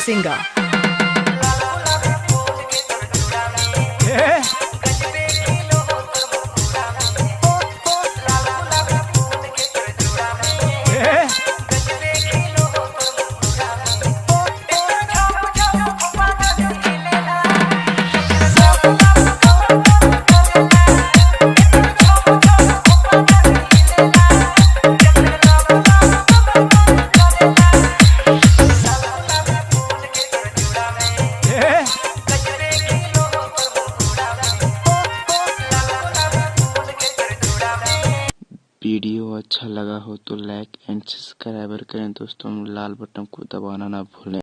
singer. Video अच्छा लगा हो तो लाइक एंड सब्सक्राइब करें दोस्तों, लाल बटन को दबाना ना भूलें।